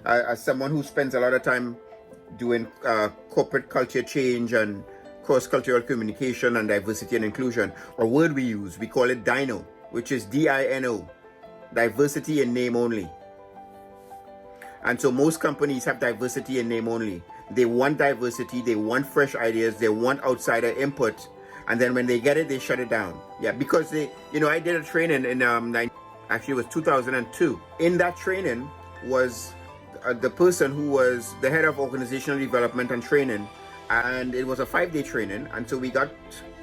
As someone who spends a lot of time doing corporate culture change and cross-cultural communication and diversity and inclusion, a word we use, we call it D.I.N.O, which is D.I.N.O, diversity in name only. And so most companies have diversity in name only. They want diversity, they want fresh ideas, they want outsider input, and then when they get it, they shut it down. Yeah, because they, I did a training in, actually it was 2002. In that training was the person who was the head of organizational development and training, and it was a 5-day training, and so we got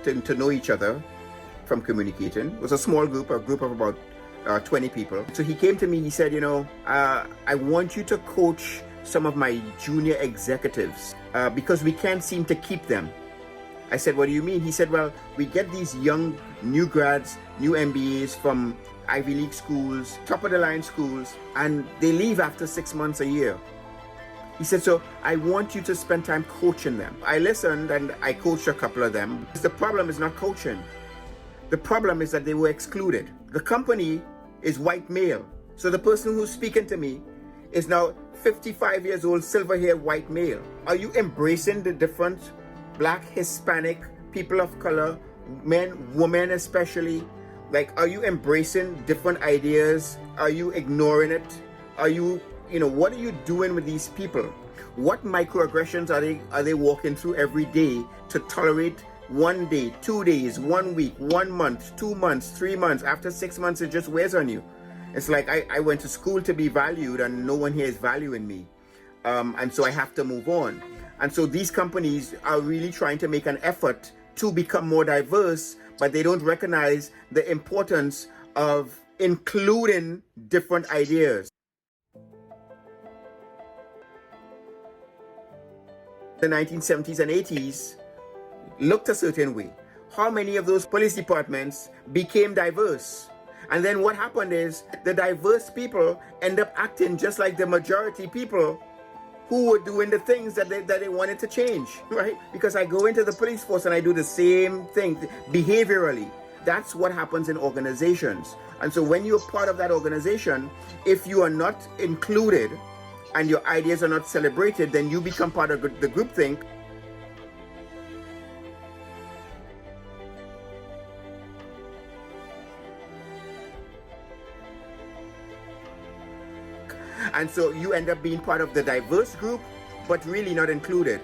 to know each other from communicating. It was a small group, a group of about 20 people. So he came to me, he said, I want you to coach some of my junior executives because we can't seem to keep them. I said, what do you mean? He said, well, we get these young new grads, new MBAs from Ivy League schools, top of the line schools, and they leave after 6 months, a year. He said, so I want you to spend time coaching them. I listened and I coached a couple of them. The problem is not coaching. The problem is that they were excluded. The company is white male. So the person who's speaking to me is now 55 years old, silver-haired white male. Are you embracing the different Black, Hispanic, people of color, men, women especially? Like, are you embracing different ideas? Are you ignoring it? Are you, what are you doing with these people? What microaggressions are they walking through every day to tolerate 1 day, 2 days, 1 week, 1 month, 2 months, 3 months? After 6 months, it just wears on you. It's like I went to school to be valued and no one here is valuing me. And so I have to move on. And so these companies are really trying to make an effort to become more diverse, but they don't recognize the importance of including different ideas. The 1970s and 80s looked a certain way. How many of those police departments became diverse? And then what happened is the diverse people end up acting just like the majority people who were doing the things that they wanted to change, right? Because I go into the police force and I do the same thing behaviorally. That's what happens in organizations. And so when you're part of that organization, if you are not included and your ideas are not celebrated, then you become part of the groupthink. And so you end up being part of the diverse group, but really not included.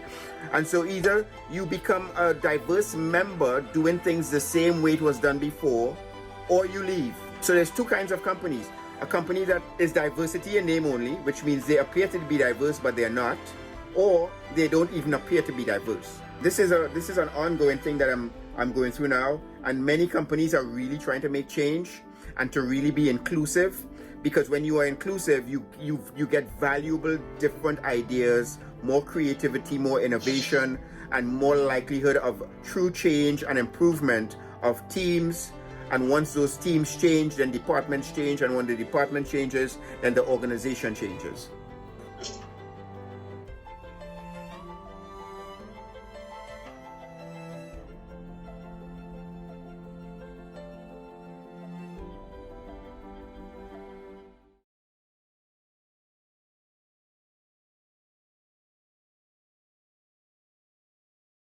And so either you become a diverse member doing things the same way it was done before, or you leave. So there's two kinds of companies. A company that is diversity in name only, which means they appear to be diverse, but they're not, or they don't even appear to be diverse. This is an ongoing thing that I'm going through now, and many companies are really trying to make change and to really be inclusive. Because when you are inclusive, you get valuable different ideas, more creativity, more innovation, and more likelihood of true change and improvement of teams. And once those teams change, then departments change, and when the department changes, then the organization changes.